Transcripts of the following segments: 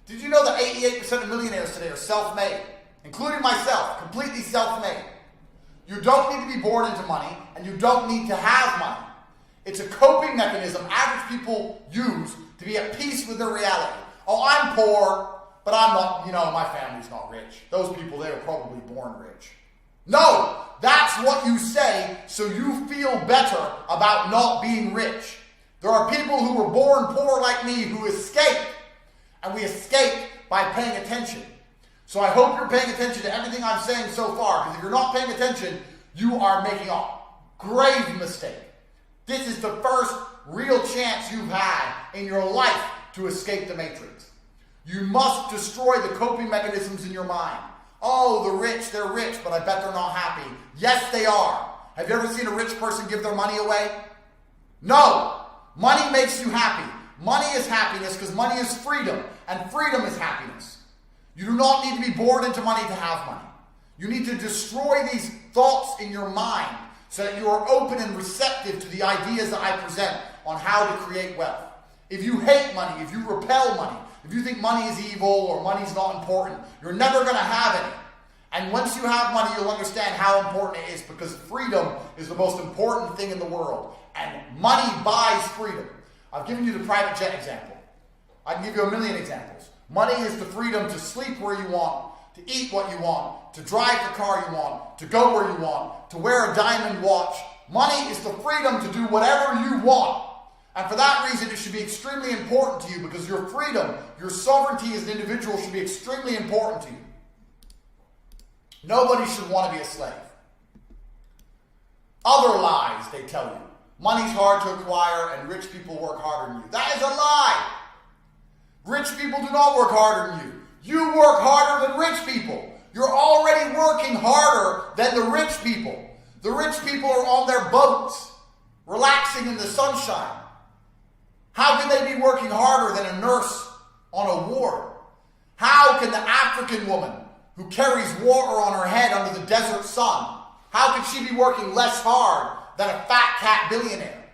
Did you know that 88% of millionaires today are self-made, including myself, completely self-made? You don't need to be born into money, and you don't need to have money. It's a coping mechanism average people use to be at peace with their reality. Oh, I'm poor, but I'm not, my family's not rich. Those people, they were probably born rich. No, that's what you say so you feel better about not being rich. There are people who were born poor like me who escaped, and we escaped by paying attention. So I hope you're paying attention to everything I'm saying so far, because if you're not paying attention, you are making a grave mistake. This is the first real chance you've had in your life to escape the matrix. You must destroy the coping mechanisms in your mind. Oh, the rich, they're rich, but I bet they're not happy. Yes, they are. Have you ever seen a rich person give their money away? No. Money makes you happy. Money is happiness because money is freedom, and freedom is happiness. You do not need to be born into money to have money. You need to destroy these thoughts in your mind so that you are open and receptive to the ideas that I present on how to create wealth. If you hate money, if you repel money, if you think money is evil or money's not important, you're never going to have any. And once you have money, you'll understand how important it is, because freedom is the most important thing in the world. And money buys freedom. I've given you the private jet example. I can give you a million examples. Money is the freedom to sleep where you want, to eat what you want, to drive the car you want, to go where you want, to wear a diamond watch. Money is the freedom to do whatever you want. And for that reason, it should be extremely important to you, because your freedom, your sovereignty as an individual should be extremely important to you. Nobody should want to be a slave. Other lies they tell you. Money's hard to acquire and rich people work harder than you. That is a lie. Rich people do not work harder than you. You work harder than rich people. You're already working harder than the rich people. The rich people are on their boats, relaxing in the sunshine. How can they be working harder than a nurse on a ward? How can the African woman who carries water on her head under the desert sun, how can she be working less hard than a fat cat billionaire?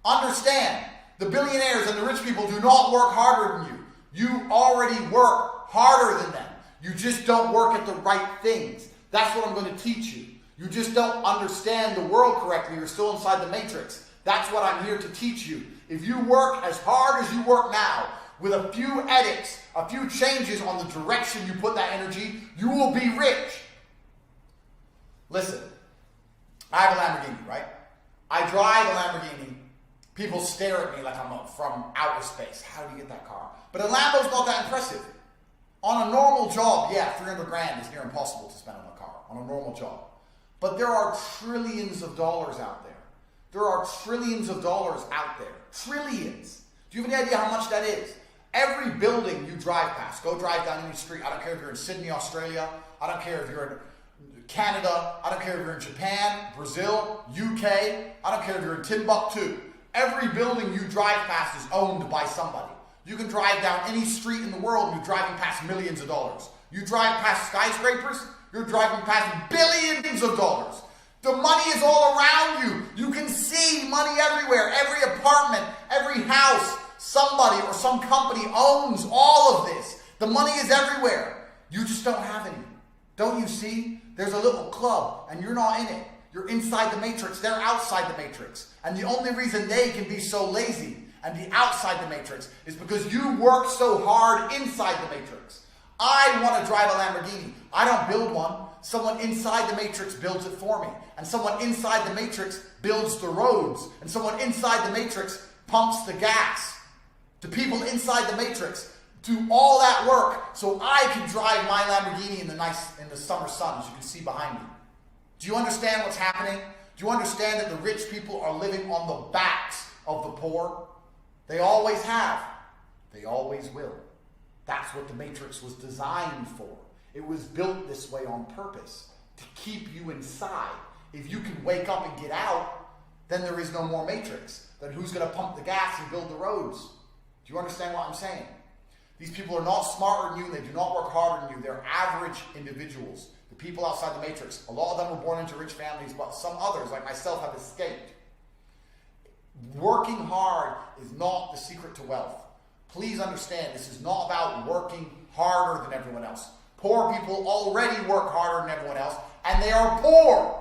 Understand, the billionaires and the rich people do not work harder than you. You already work harder than them. You just don't work at the right things. That's what I'm going to teach you. You just don't understand the world correctly. You're still inside the matrix. That's what I'm here to teach you. If you work as hard as you work now, with a few edits, a few changes on the direction you put that energy, you will be rich. Listen, I have a Lamborghini, right? I drive a Lamborghini. People stare at me like I'm from outer space. How do you get that car? But a Lambo's not that impressive. On a normal job, yeah, 300 grand is near impossible to spend on a car, on a normal job. But there are trillions of dollars out there. There are trillions of dollars out there. Trillions. Do you have any idea how much that is? Every building you drive past, go drive down any street. I don't care if you're in Sydney, Australia. I don't care if you're in Canada. I don't care if you're in Japan, Brazil, UK. I don't care if you're in Timbuktu. Every building you drive past is owned by somebody. You can drive down any street in the world and you're driving past millions of dollars. You drive past skyscrapers, you're driving past billions of dollars. The money is all around you. You can see money everywhere. Every apartment, every house, somebody or some company owns all of this. The money is everywhere. You just don't have any. Don't you see? There's a little club and you're not in it. You're inside the matrix. They're outside the matrix. And the only reason they can be so lazy and be outside the matrix is because you work so hard inside the matrix. I want to drive a Lamborghini. I don't build one. Someone inside the matrix builds it for me. And someone inside the matrix builds the roads. And someone inside the matrix pumps the gas. The people inside the matrix do all that work so I can drive my Lamborghini in the summer sun, as you can see behind me. Do you understand what's happening? Do you understand that the rich people are living on the backs of the poor? They always have. They always will. That's what the matrix was designed for. It was built this way on purpose, to keep you inside. If you can wake up and get out, then there is no more matrix. Then who's going to pump the gas and build the roads? Do you understand what I'm saying? These people are not smarter than you. They do not work harder than you. They're average individuals. The people outside the matrix, a lot of them were born into rich families, but some others, like myself, have escaped. Working hard is not the secret to wealth. Please understand, this is not about working harder than everyone else. Poor people already work harder than everyone else, and they are poor.